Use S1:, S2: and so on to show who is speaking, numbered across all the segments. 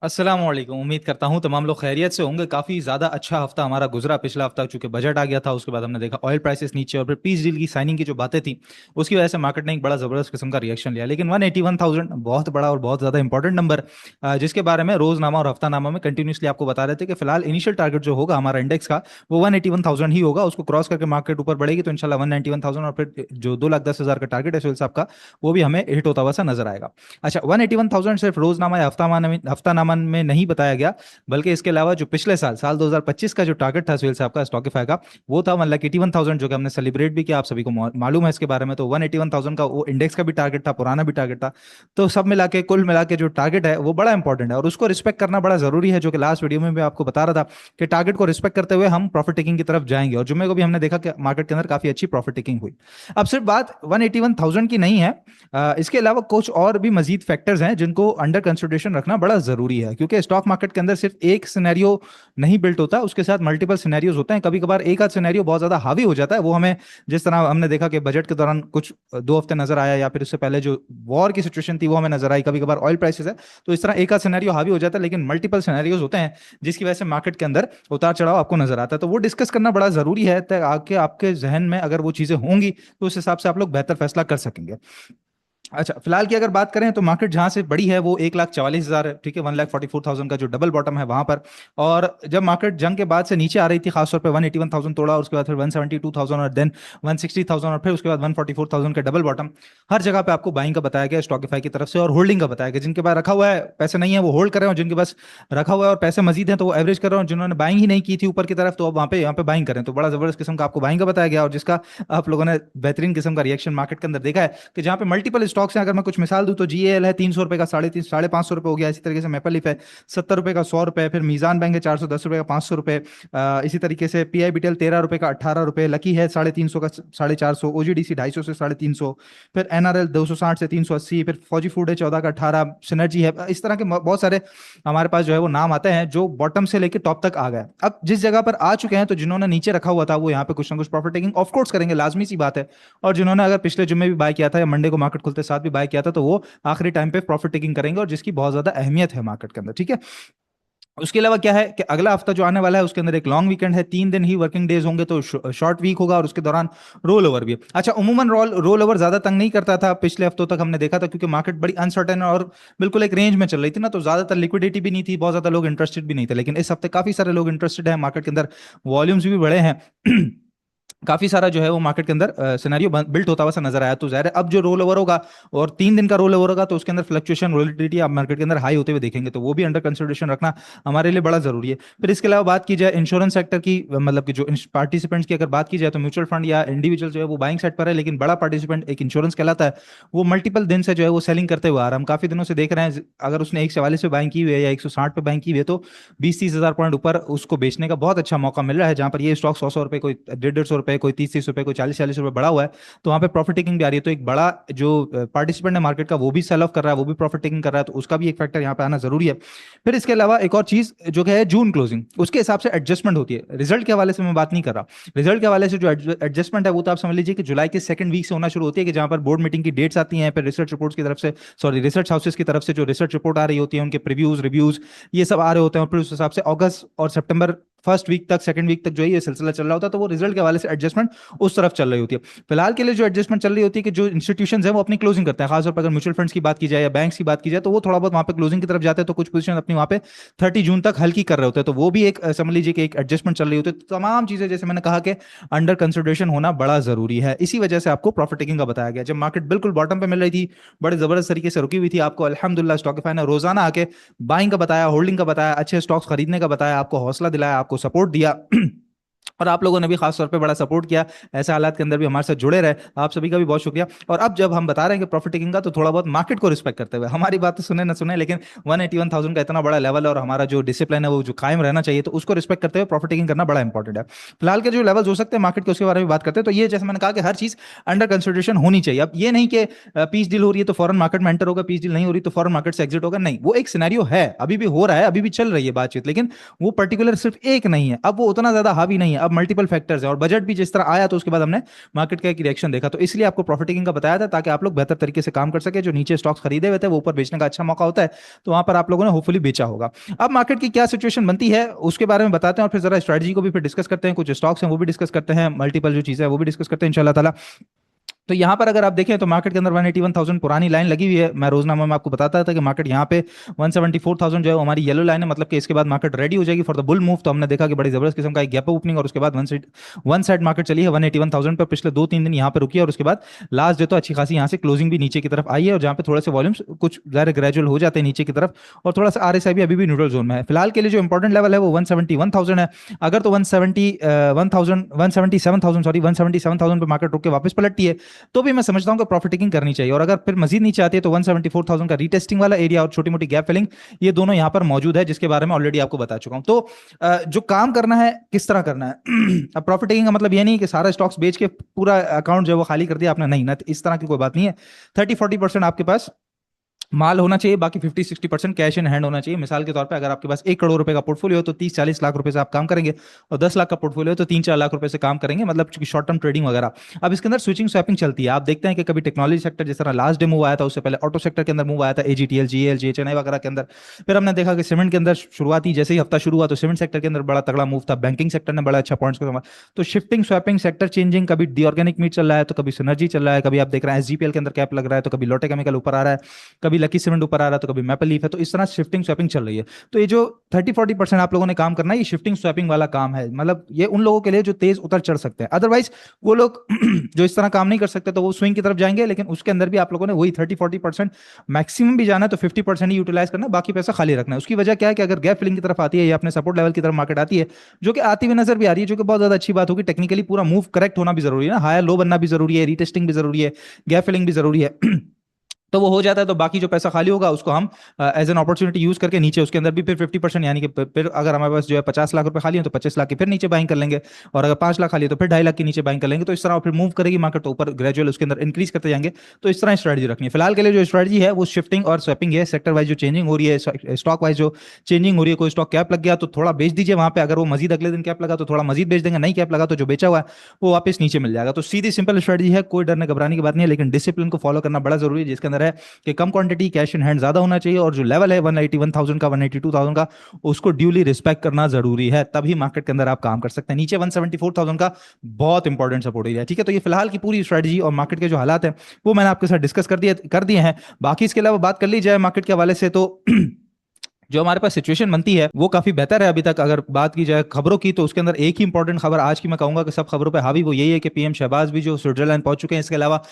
S1: अस्सलामुअलैकुम। उम्मीद करता हूँ तमाम लोग खैरियत से होंगे। काफ़ी ज़्यादा अच्छा हफ्ता हमारा गुजरा। पिछला हफ्ता चूंकि बजट आ गया था, उसके बाद हमने देखा ऑयल प्राइसेस नीचे और फिर पीस डील की साइनिंग की जो बातें थी उसकी वजह से मार्केट ने एक बड़ा ज़बरदस्त किस्म का रिएक्शन लिया। लेकिन 181,000 बहुत बड़ा और बहुत ज़्यादा इंपॉर्टेंट नंबर, जिसके बारे में रोज़नामा और हफ्तानामा में कंटिन्यूसली आपको बता रहे थे कि फिलहाल इनिशियल टारगेट जो होगा हमारा इंडेक्स का वो 181,000 ही होगा। उसको क्रॉस करके मार्केट ऊपर बढ़ेगी तो इंशाल्लाह 191,000 और फिर जो 2,10,000 का टारगेट है सोहेल साहब का, वो भी हमें हिट होता हुआ सा नजर आएगा। अच्छा, 181,000 सिर्फ रोजनामा या हफ्तानामा में नहीं बताया गया, बल्कि इसके अलावा जो पिछले साल साल 2025 का जो टारगेट था सुहेल साहब का स्टॉकिफाई का, वो था 1,81,000, जो कि हमने सेलिब्रेट भी किया। आप सभी को मालूम है इसके बारे में। तो 181,000 का वो इंडेक्स का भी टारगेट था, पुराना भी टारगेट था। तो सब मिला के कुल मिला के जो टारगेट है वो बड़ा इंपॉर्टेंट है और उसको रिस्पेक्ट करना बड़ा जरूरी है, जो कि लास्ट वीडियो में भी आपको बता रहा था कि टारगेट को रिस्पेक्ट करते हुए हम प्रॉफिट टेकिंग की तरफ जाएंगे। और जुम्मे को भी हमने देखा कि मार्केट के अंदर काफी अच्छी प्रॉफिट टेकिंग हुई। अब सिर्फ बात 181,000 की नहीं है, इसके अलावा कुछ और भी मजीद फैक्टर्स हैं जिनको अंडर कंसिडरेशन रखना बड़ा जरूरी है, क्योंकि स्टॉक मार्केट के अंदर सिर्फ एक सिनेरियो नहीं बिल्ट होता, उसके साथ मल्टीपल सिनेरियोज होते हैं। कभी कभार एक आध सिनेरियो बहुत ज्यादा हावी हो जाता है, वो हमें जिस तरह हमने देखा कि बजट के दौरान कुछ 2 हफ्ते नजर आया, या फिर उससे पहले जो वॉर की सिचुएशन थी वो हमें नजर आई। कभी कभार ऑयल प्राइसेस है, तो इस तरह एक आध सिनेरियो हावी हो जाता है, लेकिन मल्टीपल सिनेरियोज होते हैं जिसकी वजह से मार्केट के अंदर उतार चढ़ाव आपको नजर आता है। तो वो डिस्कस करना बड़ा जरूरी है, ताकि आगे आपके जहन में अगर वो चीजें होंगी तो उस हिसाब से आप लोग बेहतर फैसला कर सकेंगे। अच्छा, फिलहाल की अगर बात करें तो मार्केट जहां से बड़ी है वो 1,44,000 है, ठीक है, 1,44,000 का जो डबल बॉटम है वहां पर। और जब मार्केट जंग के बाद से नीचे आ रही थी, खासतौर पे 181,000 तोड़ा, और उसके बाद फिर 172,000 और देन 160,000 और फिर उसके बाद 144,000 का डबल बॉटम, हर जगह पे आपको बाइंग का बताया गया स्टॉकिफाई की तरफ से, और होल्डिंग का बताया गया। जिनके पास रखा हुआ है पैसे नहीं है वो होल्ड कर रहे हैं, और जिनके पास रखा हुआ है और पैसे मजीद हैं तो वो एवरेज कर रहे हैं, और जिन्होंने बाइंग ही नहीं की थी ऊपर की तरफ तो अब वहां पे यहाँ पे बाइंग करें। तो बड़ा जबरदस्त किस्म का आपको बाइंग का बताया गया, और जिसका आप लोगों ने बेहतरीन किस्म का रिएक्शन मार्केट के अंदर देखा है कि जहां पे मल्टीपल स्टॉक्स हैं। अगर मैं कुछ मिसाल दूं तो जीएल है 300 रुपए का, 350 500 रुपए हो गया। इसी तरीके से मैपल है 70 रुपए का, 100 रुपए। फिर मीजान बैंक है 410 रुपए का, 500 रुपए। इसी तरीके से पीआईबीटेल 13 रुपए का, 18 रुपए। लकी है 350 का, 450। ओजीडीसी 250 से 350। फिर एनआरएल 260 से 380। फिर फौजी फूड है 14 का 18। सिनर्जी है। इस तरह के बहुत सारे हमारे पास जो है वो नाम आते हैं जो बॉटम से लेकर टॉप तक आ गए। अब जिस जगह पर आ चुके हैं, तो जिन्होंने नीचे रखा हुआ था वो यहाँ पे कुछ ना कुछ प्रॉफिट टेकिंग ऑफ कोर्स करेंगे, लाजमी सी बात है। और जिन्होंने अगर पिछले जुम्मे भी बाय किया था या मंडे को मार्केट खुलते साथ भी बाय किया था, तो वो आखिरी टाइम पे प्रॉफिट टेकिंग करेंगे, और जिसकी बहुत ज्यादा अहमियत है मार्केट के अंदर, ठीक है। उसके अलावा क्या है कि अगला हफ्ता जो आने वाला है उसके अंदर एक लॉन्ग वीकेंड है, 3 दिन ही वर्किंग डेज होंगे, तो शॉर्ट वीक होगा, और उसके दौरान रोल ओवर भी है। अच्छा, उमूमन रोल ओवर ज्यादा तंग नहीं करता था पिछले हफ्तों तक, हमने देखा था, क्योंकि मार्केट बड़ी अनसर्टेन और बिल्कुल एक रेंज में चल रही थी ना, तो ज्यादातर लिक्विडिटी भी नहीं थी, बहुत ज्यादा लोग इंटरेस्टेड भी नहीं थे। लेकिन इस हफ्ते काफी सारे लोग इंटरेस्टेड हैं मार्केट के अंदर, वॉल्यूम्स भी बढ़े हैं। काफी सारा जो है वो मार्केट के अंदर सिनेरियो बिल्ट होता हुआ सा नजर आया। तो जाहिर है अब जो रोल ओवर होगा और 3 दिन का रोल ओवर होगा, तो उसके अंदर फ्लक्चुएशन वोलेटिलिटी आप मार्केट के अंदर हाई होते हुए देखेंगे, तो वो भी अंडर कंसिडरेशन रखना हमारे लिए बड़ा जरूरी है। फिर इसके अलावा बात की जाए इंश्योरेंस सेक्टर की, मतलब कि जो पार्टिसिपेंट्स की अगर बात की जाए, तो म्यूचुअल फंड या इंडिविजुअल जो है वो बाइंग साइड पर है, लेकिन बड़ा पार्टिसिपेंट एक इंश्योरेंस कहलाता है, वो मल्टीपल दिन से जो है वो सेलिंग करते हुए आ रहा है। हम काफी दिनों से देख रहे हैं, अगर उसने 144 पे बाइंग की हुई है या 160 पे बाइंग की हुई है, तो 20-30 हजार पॉइंट ऊपर उसको बेचने का बहुत अच्छा मौका मिल रहा है। जहां पर ये स्टॉक 100-100 रुपए, कोई 150-150 रुपए, कोई 30-30 रुपए, कोई 40-40 रुपए बढ़ा हुआ है, तो वहां पे प्रॉफिट टेकिंग भी आ रही है। तो एक बड़ा जो पार्टिसिपेंट है मार्केट का वो भी सेल ऑफ कर रहा है, वो भी प्रॉफिट टेकिंग कर रहा है, तो उसका भी एक फैक्टर यहाँ पे आना जरूरी है। फिर इसके अलावा एक और चीज जो कि है जून क्लोजिंग, उसके हिसाब से एडजस्टमेंट होती है। रिजल्ट के हवाले से मैं बात नहीं कर रहा, रिजल्ट के हवाले से जो एडजस्टमेंट है वो तो आप समझ लीजिए कि जुलाई के सेकंड वीक से होना शुरू होती है, कि जहां पर बोर्ड मीटिंग की डेट्स आती हैं, फिर रिसर्च रिपोर्ट्स की तरफ से, सॉरी, रिसर्च हाउसेस की तरफ से जो रिसर्च रिपोर्ट आ रही होती है, उनके प्रीव्यूज रिव्यूज ये सब आ रहे होते हैं, और फिर उस हिसाब से अगस्त और सितंबर फर्स्ट वीक तक, सेकंड वीक तक जो है ये सिलसिला चल रहा होता है। तो वो रिजल्ट के हवाले से एडजस्टमेंट उस तरफ चल रही होती है। फिलहाल के लिए जो एडजस्टमेंट चल रही होती है कि जो इंस्टीट्यूशंस हैं वो अपनी क्लोजिंग करते हैं, खासतौर पर अगर म्यूचुअल फंड्स की बात की जाए या बैंक्स की बात की जाए, तो वो थोड़ा बहुत वहां पे क्लोजिंग की तरफ जाते हैं, तो कुछ पोजीशन अपनी वहां पे 30 जून तक हल्की कर रहे होते हैं। तो वो भी एक समझ लीजिए कि एक एडजस्टमेंट चल रही होती है। तो तमाम चीजें जैसे मैंने कहा कि अंडर कंसिडरेशन होना बड़ा जरूरी है। इसी वजह से आपको प्रॉफिट टेकिंग का बताया गया। जब मार्केट बिल्कुल बॉटम पे मिल रही थी, बड़े जबरदस्त तरीके से रुकी हुई थी, आपको अल्हम्दुलिल्लाह स्टॉकिफाई ने रोजाना आके बाइंग का बताया, होल्डिंग का बताया, अच्छे स्टॉक्स खरीदने का बताया, आपको हौसला दिलाया, आपको सपोर्ट दिया। और आप लोगों ने भी खास तौर पे बड़ा सपोर्ट किया, ऐसे हालात के अंदर भी हमारे साथ जुड़े रहे, आप सभी का भी बहुत शुक्रिया। और अब जब हम बता रहे हैं कि प्रॉफिट टेकिंग का, तो थोड़ा बहुत मार्केट को रिस्पेक्ट करते हुए, हमारी बात तो सुने ना सुने, लेकिन 181,000 का इतना बड़ा लेवल है और हमारा जो डिसिप्लिन है वो जो कायम रहना चाहिए, तो उसको रिस्पेक्ट करते हुए प्रॉफिट टेकिंग करना बड़ा इंपॉर्टेंट है। फिलहाल के जो लेवल्स हो सकते हैं मार्केट के उसके बारे में बात करते हैं। तो ये जैसे मैंने कहा कि हर चीज अंडर कंसिडरेशन होनी चाहिए। अब ये नहीं कि पीस डील हो रही है तो फॉरन मार्केट में एंटर होगा, पीस डील नहीं हो रही तो फॉरन मार्केट से एग्जिट होगा, नहीं, वो एक सिनेरियो है, अभी भी हो रहा है, अभी भी चल रही है बातचीत, लेकिन वो पर्टिकुलर सिर्फ एक नहीं है। अब वो उतना ज्यादा हावी नहीं है। अब मल्टीपल फैक्टर्स है, और बजट भी जिस तरह आया तो उसके बाद हमने मार्केट का एक रिएक्शन देखा, तो इसलिए आपको प्रॉफिट टेकिंग का बताया था ताकि आप लोग बेहतर तरीके से काम कर सके। जो नीचे स्टॉक्स खरीदे हुए थे वो ऊपर बेचने का अच्छा मौका होता है, तो वहां पर आप लोगों ने होपफुली बेचा होगा। अब मार्केट की क्या सिचुएशन बनती है उसके बारे में बताते हैं, और फिर जरा स्ट्रेटजी को भी फिर डिस्कस करते हैं, कुछ स्टॉक्स हैं वो भी डिस्कस करते हैं, मल्टीपल जो चीजें हैं वो भी डिस्कस करते हैं इंशाल्लाह ताला। तो यहाँ पर अगर आप देखें तो मार्केट के अंदर 181,000 पुरानी लाइन लगी हुई है। मैं रोजनामा में आपको बताता था कि मार्केट यहाँ पे 174,000 जो है हमारी येलो लाइन है, मतलब कि इसके बाद मार्केट रेडी हो जाएगी फॉर द बुल मूव। तो हमने देखा कि बड़ी जबरदस्त किस्म का एक गैप ओपनिंग, और उसके बाद वन साइड मार्केट चली है 181,000 पर, पिछले 2-3 दिन यहाँ पे रुकी है, और उसके बाद लास्ट जो तो अच्छी खासी यहाँ से क्लोजिंग भी नीचे की तरफ आई है, और जहाँ पे थोड़े से वॉल्यूम्स कुछ ग्रेजुअल हो जाते हैं नीचे की तरफ, और थोड़ा सा आरएसआई भी अभी भी न्यूट्रल जोन में है। फिलहाल के लिए जो इंपॉर्टेंट लेवल है वो 171,000 है। अगर तो 177,000 सॉरी 177,000 पे मार्केट रुक के वापस पलटती है तो भी मैं समझता हूं कि प्रॉफिट टेकिंग करनी चाहिए, और अगर फिर मजीद नीचे आती है तो 174,000 का रीटेस्टिंग वाला एरिया और छोटी मोटी गैप फिलिंग, ये दोनों यहां पर मौजूद है, जिसके बारे में ऑलरेडी आपको बता चुका हूं। तो जो काम करना है किस तरह करना है अब प्रॉफिट टेकिंग का मतलब ये नहीं कि सारा स्टॉक्स बेच के पूरा अकाउंट जो है वो खाली कर दिया आपने, नहीं ना, इस तरह की कोई बात नहीं है। 30-40% आपके पास माल होना चाहिए, बाकी 50-60% कैश इन हैंड होना चाहिए। मिसाल के तौर पे अगर आपके पास 1 करोड़ रुपए का पोर्टफोलियो हो तो 30-40 लाख रुपए से आप काम करेंगे, और 10 लाख का पोर्टफोलियो तो 3-4 लाख रुपए से काम करेंगे, मतलब चूंकि शॉर्ट टर्म ट्रेडिंग वगैरह। अब इसके अंदर स्विचिंग स्वैपिंग चलती है। आप देखते हैं कि कभी टेक्नोलॉजी सेक्टर जिस तरह लास्ट डे मूव आया था, उससे पहले ऑटो सेक्टर के अंदर मूव आया था, एजीटीएल, जीएल, जीएचएनआई वगैरह के अंदर। फिर हमने देखा कि सीमेंट के अंदर शुरुआती जैसे ही हफ्ता शुरू हुआ तो सीमेंट सेक्टर के अंदर बड़ा तगड़ा मूव था, बैंकिंग सेक्टर ने बड़ा अच्छा पॉइंट्स को संभाला। तो शिफ्टिंग स्वैपिंग सेक्टर चेंजिंग, कभी डी ऑर्गेनिक मीट चल रहा है तो कभी सिनर्जी चल रहा है, कभी आप देख रहे हैं एसजीपीएल के अंदर कैप लग रहा है, तो कभी लोटे केमिकल ऊपर आ रहा है, कभी लकी सीमेंट ऊपर आ रहा है, तो कभी मैपल लीफ है। तो इस तरह शिफ्टिंग स्वैपिंग चल रही है। तो ये जो 30-40% आप लोगों ने काम करना है, ये शिफ्टिंग स्वैपिंग वाला काम है, मतलब ये उन लोगों के लिए जो तेज उतर चढ़ सकते हैं। अदरवाइज वो लोग जो इस तरह काम नहीं कर सकते तो वो स्विंग की तरफ जाएंगे, लेकिन उसके अंदर भी आप लोगों ने वही 30-40% मैक्सिमम भी जाना है तो 50% ही यूटिलाइज करना है, बाकी पैसा खाली रखना है। उसकी वजह क्या है कि अगर गैप फिलिंग की तरफ आती है या अपने सपोर्ट लेवल की तरफ मार्केट आती है, जो कि आती हुई नजर भी आ रही है, जो कि बहुत ज्यादा अच्छी बात होगी, टेक्निकली पूरा मूव करेक्ट होना भी जरूरी है ना, हायर लो बनना भी जरूरी है, रीटेस्टिंग भी जरूरी है, गैप फिलिंग भी जरूरी है तो वो हो जाता है, तो बाकी जो पैसा खाली होगा उसको हम एज एन अपॉर्चुनिटी यूज करके नीचे उसके अंदर भी फिर 50%, यानी कि फिर अगर हमारे पास जो है 50 लाख रुपए खाली है तो 25 लाख की फिर नीचे बाइंग कर लेंगे, और अगर 5 लाख खाली है तो फिर 2.5 लाख की नीचे बाइंग कर लेंगे। तो इस तरह फिर मूव करेगी मार्केट, तो ऊपर ग्रेजुअल उसके अंदर इंक्रीज करते जाएंगे। तो इस तरह स्ट्रेटजी रखनी है। फिलहाल के लिए जो स्ट्रेटजी है वो शिफ्टिंग और स्वैपिंग है। सेक्टर वाइज जो चेंजिंग हो रही है, स्टॉक वाइज जो चेंजिंग हो रही है, कोई स्टॉक कैप लग गया तो थोड़ा बेच दीजिए वहां पे, अगर वो मजीद अगले दिन कैप लगा तो थोड़ा मजीद बेच देंगे, नहीं कैप लगा तो जो बेचा हुआ है वो वापस नीचे मिल जाएगा। तो सीधी सिंपल स्ट्रेटजी है, कोई डरने घबराने की बात नहीं है, लेकिन डिसिप्लिन को फॉलो करना बड़ा जरूरी है, जिसके अंदर है कि कम क्वांटिटी कैश इन हैंड ज्यादा होना चाहिए, और जो लेवल है 181,000 का, 182,000 का, उसको ड्यूली रिस्पेक्ट करना जरूरी है, तभी मार्केट के अंदर आप काम कर सकते हैं। नीचे 174,000 का बहुत इंपॉर्टेंट सपोर्ट एरिया है। ठीक है, तो ये फिलहाल की पूरी स्ट्रेटजी और मार्केट के जो हालात हैं वो मैंने आपके साथ डिस्कस कर दिए हैं। बाकी इसके अलावा बात कर ली जाए मार्केट के हवाले से, तो जो हमारे पास सिचुएशन बनती है वो काफी बेहतर है अभी तक। अगर बात की जाए खबरों की तो उसके अंदर एक ही इंपॉर्टेंट खबर आज की मैं कहूंगा कि सब खबरों पे हावी, वो यही है कि पीएम शहबाज भी जो स्विट्जरलैंड पहुंच चुके हैं। इसके अलावा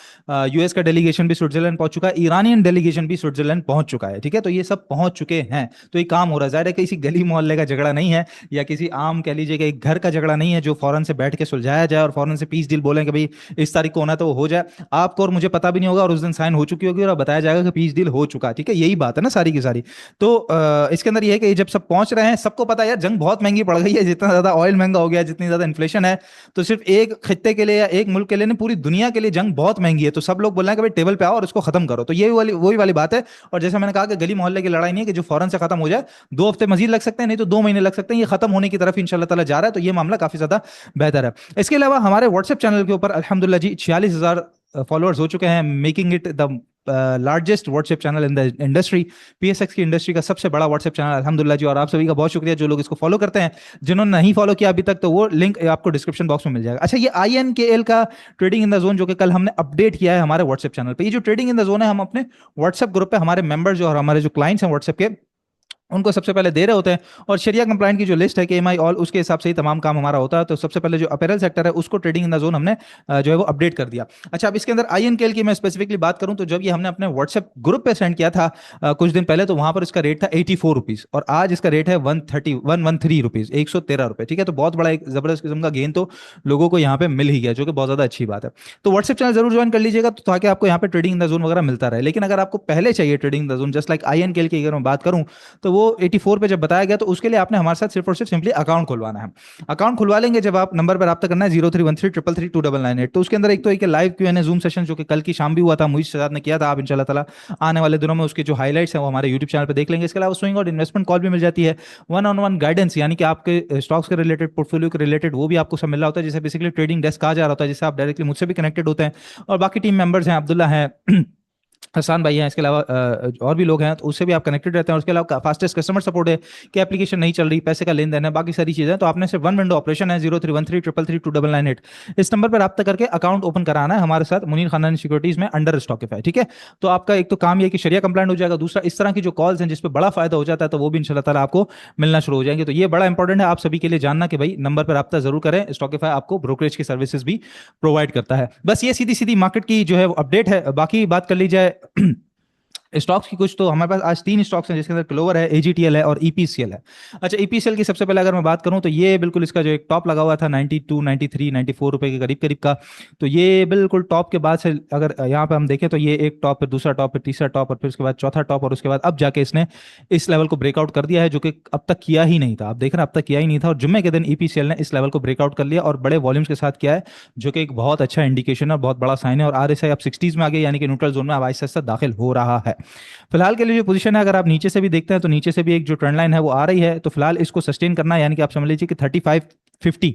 S1: यूएस का डेलीगेशन भी स्विट्जरलैंड पहुंच चुका है, ईरानियन डेलीगेशन भी स्विट्जरलैंड पहुंच चुका है। ठीक है, तो ये सब पहुंच चुके हैं, तो ये काम हो रहा है। जाहिर है किसी गली मोहल्ले का झगड़ा नहीं है, या किसी आम कह लीजिए कि एक घर का झगड़ा नहीं है जो फौरन से बैठ के सुलझाया जाए और फौरन से पीस डील बोले कि भाई इस तारीख को होना तो वो हो जाए। आपको और मुझे पता भी नहीं होगा और उस दिन साइन हो चुकी होगी और बताया जाएगा कि पीस डील हो चुका है। ठीक है, यही बात है ना सारी की सारी। तो इसके अंदर ये है कि जब सब पहुंच रहे हैं, सबको पता है यार जंग बहुत महंगी पड़ गई है, जितना ज्यादा ऑयल महंगा हो गया, जितनी ज्यादा इन्फ्लेशन है, तो सिर्फ एक खित्ते के लिए या एक मुल्क के लिए नहीं, पूरी दुनिया के लिए जंग बहुत महंगी है। तो सब लोग बोल रहे हैं कि भाई टेबल पे आओ और इसको खत्म करो। तो ये वही वाली बात है। और जैसे मैंने कहा कि गली मोहल्ले की लड़ाई नहीं है कि जो फौरन से खत्म हो जाए, 2 हफ्ते मजीद लग सकते हैं, नहीं तो 2 महीने लग सकते हैं, ये खत्म होने की तरफ इंशाल्लाह ताला जा रहा है। तो ये मामला काफी ज्यादा बेहतर है। इसके अलावा हमारे व्हाट्सएप चैनल के ऊपर अल्हम्दुलिल्लाह जी 46,000 फॉलोअर्स हो चुके हैं, making it the largest WhatsApp channel in the industry. PSX की इंडस्ट्री का सबसे बड़ा व्हाट्सएप चैनल अल्हम्दुलिल्लाह जी। और आप सभी का बहुत शुक्रिया जो लोग इसको फॉलो करते हैं। जिन्होंने नहीं फॉलो किया अभी तक तो वो लिंक आपको डिस्क्रिप्शन बॉक्स में मिल जाएगा। अच्छा, ये INKL का ट्रेडिंग इन द जोन जो कि कल हमने अपडेट किया है हमारे व्हाट्सएप चैनल पे, ये जो ट्रेडिंग इन द जोन है हम अपने व्हाट्सएप ग्रुप पे हमारे मेंबर्स जो और हमारे जो क्लाइंट्स हैं व्हाट्सएप के, उनको सबसे पहले दे रहे होते हैं। और शरिया कंप्लाइंट की जो लिस्ट है KMI ऑल, उसके हिसाब से ही तमाम काम हमारा होता है। तो सबसे पहले जो अपैरल सेक्टर है उसको ट्रेडिंग इन द जोन हमने जो है वो अपडेट कर दिया। अच्छा, अब इसके अंदर INKL की मैं स्पेसिफिकली बात करूं तो जब ये हमने अपने व्हाट्सएप ग्रुप पे सेंड किया था कुछ दिन पहले, तो वहां पर इसका रेट था 84 रुपीज और आज इसका रेट है 113 रुपीज, 113 रुपए। ठीक है, तो बहुत बड़ा एक जबरदस्त किस्म का गेन तो लोगों को यहाँ पे मिल ही गया, जो कि बहुत ज्यादा अच्छी बात है। तो व्हाट्सएप चैनल जरूर ज्वाइन कर लीजिएगा तो ताकि आपको यहाँ पे ट्रेडिंग इन द जोन वगैरह मिलता रहे। लेकिन अगर आपको पहले चाहिए trading in the zone just like INKL की अगर मैं बात करूं तो वो वो 84 पे जब बताया गया तो उसके लिए आपने हमारे साथ सिर्फ और सिर्फ सिंपली अकाउंट खुलवाना है। अकाउंट खुलवा लेंगे जब आप, नंबर पर रब्ता करना है 0313333299। तो उसके अंदर एक तो एक लाइव Q&A जूम सेशन जो कि कल की शाम भी हुआ था, मुझे शहजाद ने किया था। आप इंशाल्लाह ताला आने वाले दिनों में उसके जो हाईलाइट्स हैं वो हमारे यूट्यूब चैनल पर देख लेंगे। इसके अलावा स्विंग और इन्वेस्टमेंट कॉल भी मिल जाती है, वन ऑन वन गाइडेंस, यानी कि आपके स्टॉक्स के रिलेटेड, पोर्टफोलियो के रिलेटेड वो भी आपको सब मिल रहा होता है, जिसे बेसिकली ट्रेडिंग डेस्क कहा जा रहा होता है, जिससे आप डायरेक्टली मुझसे भी कनेक्टेड होते हैं। और बाकी टीम मेंबर्स हैं, अब्दुल्ला हैं हसान भाई हैं, इसके अलावा और भी लोग हैं, तो उससे भी आप कनेक्टेड रहते हैं। और उसके अलावा फास्टेस्ट कस्टमर सपोर्ट है कि एप्लीकेशन नहीं चल रही, पैसे का लेन देन है, बाकी सारी चीज़ें। तो आपने सिर्फ वन विंडो ऑपरेशन है 0313333299। इस नंबर पर रब्ता करके अकाउंट ओपन कराना है हमारे साथ मुनीर खानदानी सिक्योरिटीज में अंडर स्टॉकिफाई, ठीक है। तो आपका एक तो काम ये कि शरिया कंप्लाइंट हो जाएगा, दूसरा इस तरह की जो कॉल्स हैं जिस पर बड़ा फायदा हो जाता है तो वो भी इंशाल्लाह ताला आपको मिलना शुरू हो जाएंगे। तो ये बड़ा इंपॉर्टेंट है आप सभी के लिए जानना कि भाई नंबर पर रब्ता जरूर करें, स्टॉकिफाई आपको ब्रोकरेज की सर्विसेज भी प्रोवाइड करता है। बस ये सीधी सीधी मार्केट की जो है अपडेट है। बाकी बात कर ली जाए स्टॉक्स की कुछ, तो हमारे पास आज तीन स्टॉक्स हैं जिसके अंदर क्लोवर है, एजीटीएल है और ईपीसीएल है। अच्छा, ईपीसीएल की सबसे पहले अगर मैं बात करूं तो ये बिल्कुल इसका जो एक टॉप लगा हुआ था 92 93 94 रुपए के करीब करीब का, तो ये बिल्कुल टॉप के बाद से अगर यहाँ पे हम देखें तो ये एक टॉप, फिर दूसरा टॉप, फिर तीसरा टॉप और फिर उसके बाद चौथा टॉप, और उसके बाद अब जाके इसने इस लेवल को ब्रेकआउट कर दिया है, जो कि अब तक किया ही नहीं था। आप देख रहे हैं अब तक किया ही नहीं था, और जुम्मे के दिन ईपीसीएल ने इस लेवल को ब्रेकआउट कर लिया और बड़े वॉल्यूम्स के साथ किया है, जो कि एक बहुत अच्छा इंडिकेशन है, बहुत बड़ा साइन है। और आरएसआई अब 60s में आ गया, यानी कि न्यूट्रल जोन में अब आहिस्ता आहिस्ता दाखिल हो रहा है। फिलहाल के लिए जो पोजीशन है, अगर आप नीचे से भी देखते हैं तो नीचे से भी एक जो ट्रेंड लाइन है वो आ रही है, तो फिलहाल इसको सस्टेन करना है, यानी कि आप समझ लीजिए कि 3550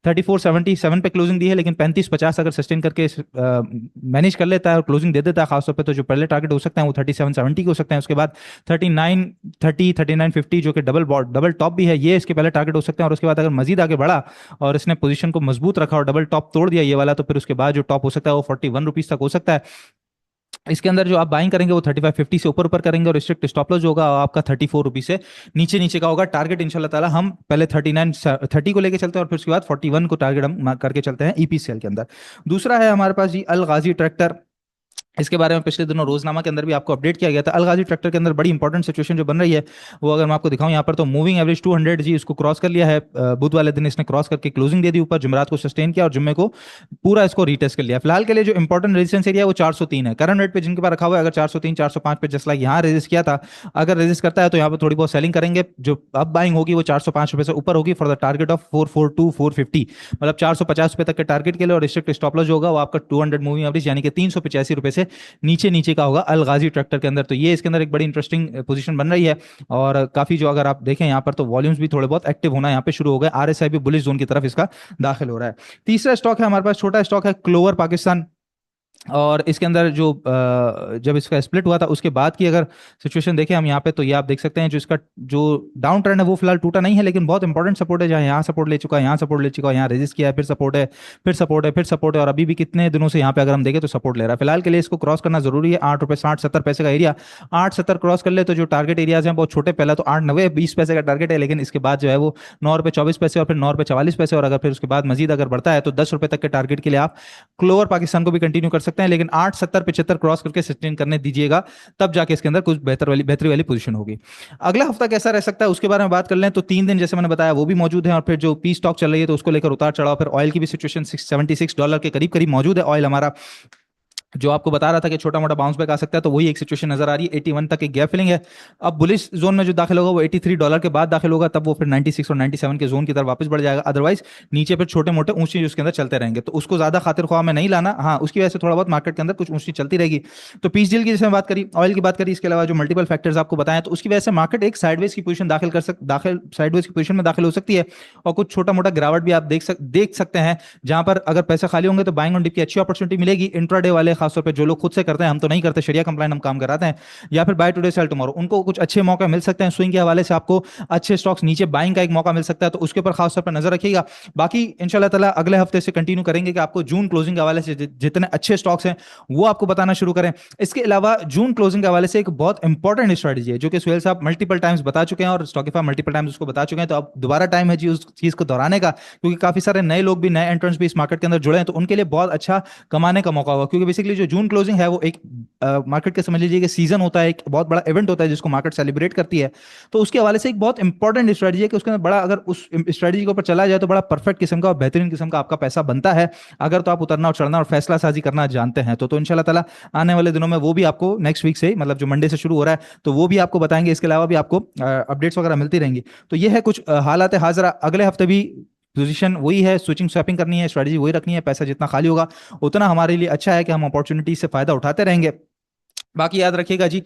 S1: 3477 पे क्लोजिंग दी है, लेकिन 3550 अगर सस्टेन करके मैनेज कर लेता है और क्लोजिंग दे देता है खासतौर पे, तो जो पहले टारगेट हो सकते हैं वो 3770 के हो सकते हैं। उसके बाद 3930 3950 जो कि डबल टॉप भी है, ये इसके पहले टारगेट हो सकते हैं। और उसके बाद अगर मजीद आगे बढ़ा और इसने पोजीशन को मजबूत रखा और डबल टॉप तोड़ दिया ये वाला, तो फिर उसके बाद जो टॉप हो सकता है वो 41 रुपीज तक हो सकता है। इसके अंदर जो आप बाइंग करेंगे वो 3550 से ऊपर ऊपर करेंगे, और स्ट्रिक्ट स्टॉप लॉस जो होगा वो आपका 34 रुपीज से नीचे नीचे का होगा। टारगेट इंशाल्लाह ताला हम पहले 3930 को लेके चलते हैं और फिर उसके बाद 41 को टारगेट हम करके चलते हैं ईपीसीएल के अंदर। दूसरा है हमारे पास जी अल गाजी ट्रैक्टर। इसके बारे में पिछले दिनों रोजनामा के अंदर भी आपको अपडेट किया गया था। अलगाजी ट्रैक्टर के अंदर बड़ी इंपॉर्टेंट सिचुएशन जो बन रही है वो अगर मैं आपको दिखाऊं यहाँ पर, तो मूविंग एवरेज 200 जी इसको क्रॉस कर लिया है। बुध वाले दिन इसने क्रॉस करके क्लोजिंग दे दी ऊपर, जुमेरात को सस्टेन किया और जुम्मे को पूरा इसको रीटेस्ट कर लिया। फिलहाल के लिए जो इंपॉर्टेंट रेजिस्टेंस एरिया है वो 403 है करंट रेट पे, जिनके पास रखा हुआ है। अगर 403 405 पे जस्ट लाइक यहाँ रेजिस्ट किया था, अगर रेजिस्ट करता है तो यहाँ पर थोड़ी बहुत सेलिंग करेंगे। जो अब बाइंग होगी वो 405 रुपए से ऊपर होगी फॉर द टारगेट ऑफ 442 450, मतलब 450 रुपए तक के टारगेट के लिए। और रिस्ट्रिक्ट स्टॉप लॉस जो होगा वो आपका 200 मूविंग एवरेज यानी कि 385 रुपए से नीचे नीचे का होगा अल गाजी ट्रैक्टर के अंदर। तो ये इसके अंदर एक बड़ी इंटरेस्टिंग पोजीशन बन रही है, और काफी जो अगर आप देखें यहाँ पर तो वॉल्यूम्स भी थोड़े बहुत एक्टिव होना यहाँ पे शुरू हो गए। आरएसआई भी बुलिश जोन की तरफ इसका दाखिल हो रहा है। तीसरा स्टॉक है हमारे पास, छोटा स्टॉक है क्लोवर पाकिस्तान। और इसके अंदर जो जब इसका स्प्लिट हुआ था उसके बाद की अगर सिचुएशन देखें हम यहाँ पे, तो ये आप देख सकते हैं जो इसका जो डाउन ट्रेंड है वो फिलहाल टूटा नहीं है, लेकिन बहुत इंपॉर्टेंट सपोर्ट है, जहाँ यहाँ सपोर्ट ले चुका है, यहाँ सपोर्ट ले चुका है, यहाँ रेजिस्ट किया है, फिर सपोर्ट है, फिर सपोर्ट है, फिर सपोर्ट है, और अभी भी कितने दिनों से यहाँ पे अगर हम देखें तो सपोर्ट ले रहा है। फिलहाल के लिए इसको क्रॉस करना जरूरी है। 8 रुपये 60 70 पैसे का एरिया, 870 क्रॉस कर ले तो जो टारगेट एरियाज हैं बहुत छोटे, पहला तो 8 90 20 पैसे का टारगेट है, लेकिन इसके बाद जो है वो 9 रुपये 24 पैसे और फिर 9 रुपये 44 पैसे, और अगर फिर उसके बाद मजीद अगर बढ़ता है तो 10 रुपये तक के टारगेट के लिए आप क्लोवर पाकिस्तान को भी कंटिन्यू कर सकते हैं। लेकिन 8 70 75 क्रॉस करके सस्टेन करने दीजिएगा, तब जाके इसके अंदर कुछ बेहतरी वाली पोजीशन होगी। अगला हफ्ता कैसा रह सकता है उसके बारे में बात कर लें तो 3 दिन जैसे मैंने बताया वो भी मौजूद है, और फिर जो पी स्टॉक चल रही है तो उसको लेकर उतार चढ़ाव, फिर ऑयल की भी सिचुएशन $76 के करीब करीब मौजूद है। ऑयल हमारा जो आपको बता रहा था कि छोटा मोटा बाउंस बैक आ सकता है, तो वही एक सिचुएशन नजर आ रही है। 81 तक एक गैप फिलिंग है। अब बुलिश जोन में जो दाखिल होगा वो $83 के बाद दाखिल होगा, तब वो फिर 96 और 97 के जोन की तरफ वापस बढ़ जाएगा। अदरवाइज नीचे फिर छोटे मोटे ऊंची उसके अंदर चलते रहेंगे, तो उसको ज्यादा खातिर ख्वाह में नहीं लाना। हाँ, उसकी वजह से थोड़ा बहुत मार्केट के अंदर कुछ ऊंची चलती रहेगी। तो पीस डील की जैसे बात करी, ऑयल की बात करी, इसके अलावा जो मल्टीपल फैक्टर्स आपको बताएं, तो उसकी वजह से मार्केट एक साइडवेज की पोजीशन साइडवेज की पोजीशन में दाखिल हो सकती है, और कुछ छोटा मोटा गिरावट भी आप देख सकते हैं, जहां पर अगर पैसे खाली होंगे तो बाइंग ऑन डिप की अच्छी अपॉर्चुनिटी मिलेगी। इंट्राडे वाले खासतौर पर जो लोग खुद से करते हैं, हम तो नहीं करते, शरिया कंप्लाइंट हम काम कराते हैं, या फिर बाय टुडे सेल टुमारो, उनको कुछ अच्छे मौके मिल सकते हैं। स्विंग के हवाले से आपको अच्छे स्टॉक्स नीचे बाइंग का एक मौका मिल सकता है, तो उसके ऊपर खास तौर पर नजर रखिएगा। बाकी इंशाल्लाह ताला अगले हफ्ते से कंटिन्यू करेंगे कि आपको जून क्लोजिंग के हवाले से जितने अच्छे स्टॉक्स हैं वो आपको बताना शुरू करें। इसके अलावा जून क्लोजिंग के हवाले से एक बहुत इंपॉर्टेंट स्ट्रेटजी है जो कि सुहेल साहब मल्टीपल टाइम्स बता चुके हैं और स्टॉकिफाई मल्टीपल टाइम्स उसको बता चुके हैं, तो अब दोबारा टाइम है जी उस चीज को दोहराने का, क्योंकि काफी सारे नए लोग भी, नए एंट्रेंट्स भी इस मार्केट के अंदर जुड़े हैं, तो उनके लिए बहुत अच्छा कमाने का मौका होगा। क्योंकि बेसिकली जो जून क्लोजिंग है वो एक मार्केट के समझ लीजिए कि सीजन होता है, एक बहुत बड़ा इवेंट होता है जिसको मार्केट सेलिब्रेट करती है। तो उसके हवाले से एक बहुत इंपॉर्टेंट स्ट्रेटजी है कि उसके अंदर बड़ा, अगर उस स्ट्रेटजी के ऊपर चला जाए तो बड़ा परफेक्ट किस्म का और बेहतरीन किस्म का आपका पैसा बनता है, अगर तो आप उतरना और चढ़ना और फैसला साजी करना जानते हैं तो इंशाल्लाह ताला आने वाले दिनों में वो भी आपको नेक्स्ट वीक से, मतलब जो मंडे से शुरू हो रहा है, तो वो भी आपको बताएंगे। इसके अलावा भी आपको अपडेट्स वगैरह मिलती रहेंगी। तो ये है कुछ हालात हाजरा। अगले हफ्ते भी पोजीशन वही है, स्विचिंग स्वैपिंग करनी है, स्ट्रेटजी वही रखनी है। पैसा जितना खाली होगा उतना हमारे लिए अच्छा है कि हम अपॉर्चुनिटी से फायदा उठाते रहेंगे। बाकी याद रखिएगा जी,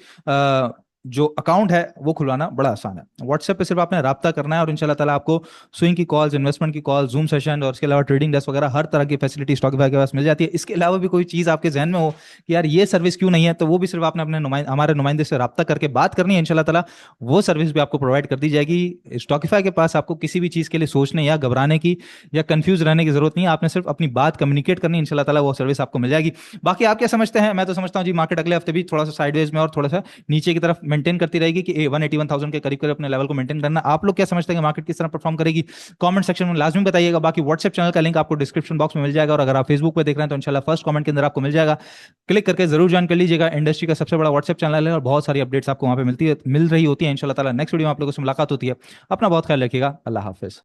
S1: जो अकाउंट है वो खुलवाना बड़ा आसान है। व्हाट्सएप पे सिर्फ आपने राब्ता करना है और इंशाल्लाह ताला आपको स्विंग की कॉल्स, इन्वेस्टमेंट की कॉल, जूम सेशन और उसके अलावा ट्रेडिंग डेस्क वगैरह हर तरह की फैसिलिटी स्टॉकीफाई के पास मिल जाती है। इसके अलावा भी कोई चीज़ आपके जहन में हो कि यार ये सर्विस क्यों नहीं है, तो वो भी सिर्फ आपने अपने हमारे नुमाइंदे से राब्ता करके बात करनी है। इंशाल्लाह ताला वो सर्विस भी आपको प्रोवाइड कर दी जाएगी। स्टॉकीफाई के पास आपको किसी भी चीज़ के लिए सोचने या घबराने की या कंफ्यूज रहने की जरूरत नहीं है। आपने सिर्फ अपनी बात कम्युनिकेट करनी है, इंशाल्लाह ताला वो सर्विस आपको मिल जाएगी। बाकी आप क्या समझते हैं? मैं तो समझता हूँ जी मार्केट अगले हफ्ते भी थोड़ा सा साइडवेज में और थोड़ा सा नीचे की तरफ मेंटेन करती रहेगी कि 181,000 के करीब करीब अपने लेवल को मेंटेन करना। आप लोग क्या समझते हैं कि मार्केट किस तरह परफॉर्म करेगी? कमेंट सेक्शन में लाजमी बताइएगा। बाकी व्हाट्सएप चैनल का लिंक आपको डिस्क्रिप्शन बॉक्स में मिल जाएगा, और अगर आप फेसबुक पे देख रहे हैं तो इंशाल्लाह फर्स्ट कमेंट के अंदर आपको मिल जाएगा। क्लिक करके जरूर ज्वाइन कर लीजिएगा। इंडस्ट्री का सबसे बड़ा व्हाट्सएप चैनल है और बहुत सारी अपडेट्स आपको वहां पे मिल रही होती है। इंशाल्लाह ताला नेक्स्ट वीडियो में आप लोगों से मुलाकात होती है। अपना बहुत ख्याल रखिएगा। अल्लाह हाफिज।